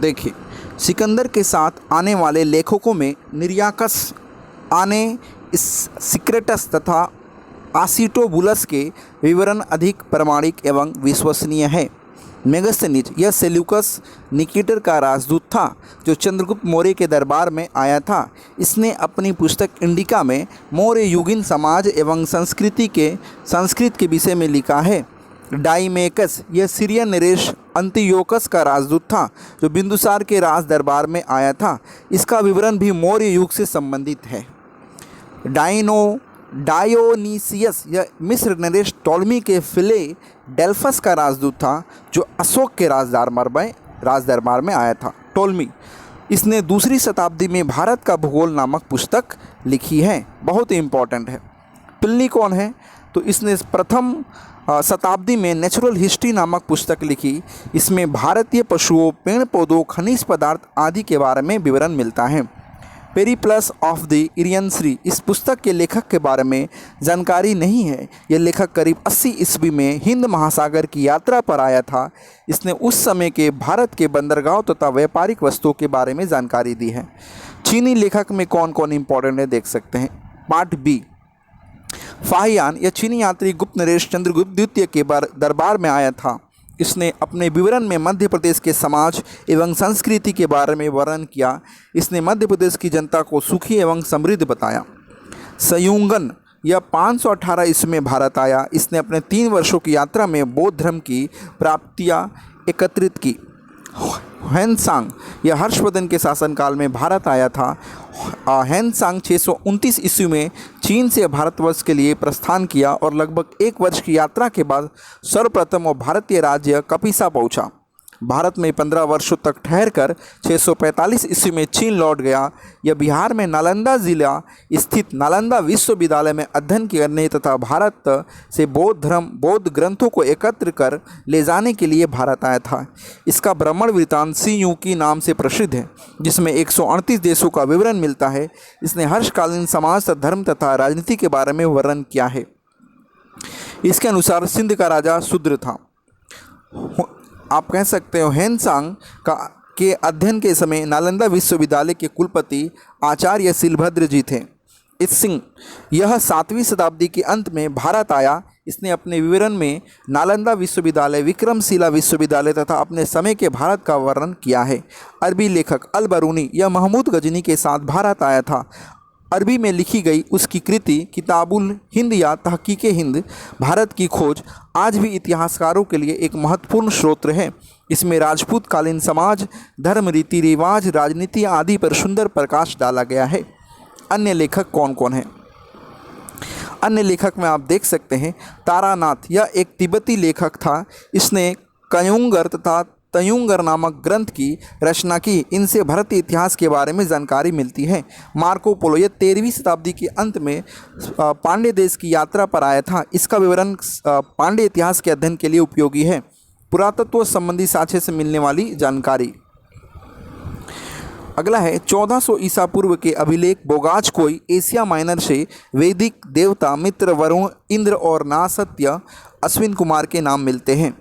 देखिए, सिकंदर के साथ आने वाले लेखकों में निरियाकस, आने सिक्रेटस तथा आसिटोबुलस के विवरण अधिक प्रामाणिक एवं विश्वसनीय है। मेगस्थनीज, यह सेल्यूकस निकेटर का राजदूत था जो चंद्रगुप्त मौर्य के दरबार में आया था। इसने अपनी पुस्तक इंडिका में मौर्य युगीन समाज एवं संस्कृत के विषय में लिखा है। डाइमेकस, यह सीरियन नरेश अंतियोकस का राजदूत था जो बिंदुसार के राज दरबार में आया था। इसका विवरण भी मौर्य युग से संबंधित है। डायोनीसियस, यह मिस्र नरेश टॉलमी के फिले डेल्फस का राजदूत था जो अशोक के राज दरबार में आया था। टॉलमी, इसने दूसरी शताब्दी में भारत का भूगोल नामक पुस्तक लिखी है, बहुत ही इम्पॉर्टेंट है। प्लिनी कौन है? तो इसने प्रथम शताब्दी में नेचुरल हिस्ट्री नामक पुस्तक लिखी। इसमें भारतीय पशुओं, पेड़ पौधों, खनिज पदार्थ आदि के बारे में विवरण मिलता है। पेरिप्लस ऑफ द इरियन सी, इस पुस्तक के लेखक के बारे में जानकारी नहीं है। यह लेखक करीब 80 ईस्वी में हिंद महासागर की यात्रा पर आया था। इसने उस समय के भारत के बंदरगाहों तथा व्यापारिक वस्तुओं के बारे में जानकारी दी है। चीनी लेखक में कौन कौन इंपॉर्टेंट है देख सकते हैं। पार्ट बी, फाहियान, यह चीनी यात्री गुप्त नरेश चंद्रगुप्त द्वितीय के दरबार में आया था। इसने अपने विवरण में मध्य प्रदेश के समाज एवं संस्कृति के बारे में वर्णन किया। इसने मध्य प्रदेश की जनता को सुखी एवं समृद्ध बताया। सयुंगन, यह 518 ईस्वी में भारत आया। इसने अपने 3 वर्षों की यात्रा में बौद्ध धर्म की प्राप्तियां एकत्रित की। हेनसांग, यह हर्षवर्धन के शासनकाल में भारत आया था। हेनसांग 629 ईस्वी में चीन से भारतवर्ष के लिए प्रस्थान किया और लगभग 1 वर्ष की यात्रा के बाद सर्वप्रथम वो भारतीय राज्य कपिसा पहुंचा। भारत में 15 वर्षों तक ठहरकर 645 ईस्वी में चीन लौट गया। यह बिहार में नालंदा जिला स्थित नालंदा विश्वविद्यालय में अध्ययन करने तथा भारत से बौद्ध ग्रंथों को एकत्र कर ले जाने के लिए भारत आया था। इसका भ्रमण वृत्तांत सी यू की नाम से प्रसिद्ध है, जिसमें 138 देशों का विवरण मिलता है। इसने हर्षकालीन समाज, धर्म तथा राजनीति के बारे में वर्णन किया है। इसके अनुसार सिंध का राजा शूद्र था। आप कह सकते हो हेनसांग के अध्ययन के समय नालंदा विश्वविद्यालय के कुलपति आचार्य शिलभद्र जी थे। इत्सिंग, यह 7वीं शताब्दी के अंत में भारत आया। इसने अपने विवरण में नालंदा विश्वविद्यालय, विक्रमशिला विश्वविद्यालय तथा अपने समय के भारत का वर्णन किया है। अरबी लेखक अल बरूनी, यह महमूद गजनी के साथ भारत आया था। अरबी में लिखी गई उसकी कृति किताबुल हिंद या तहकीके हिंद, भारत की खोज, आज भी इतिहासकारों के लिए एक महत्वपूर्ण स्रोत है। इसमें राजपूत कालीन समाज, धर्म, रीति रिवाज, राजनीति आदि पर सुंदर प्रकाश डाला गया है। अन्य लेखक कौन कौन हैं? अन्य लेखक में आप देख सकते हैं तारानाथ, यह एक तिब्बती लेखक था। इसने कयुंगर तथा तयुंगर नामक ग्रंथ की रचना की। इनसे भारतीय इतिहास के बारे में जानकारी मिलती है। मार्को पोलो, यह 13वीं शताब्दी के अंत में पांड्य देश की यात्रा पर आया था। इसका विवरण पांड्य इतिहास के अध्ययन के लिए उपयोगी है। पुरातत्व संबंधी साक्ष्य से मिलने वाली जानकारी। अगला है 1400 ईसा पूर्व के अभिलेख बोगाज कोई एशिया माइनर से वैदिक देवता मित्र, वरुण, इंद्र और नासत्य अश्विन कुमार के नाम मिलते हैं।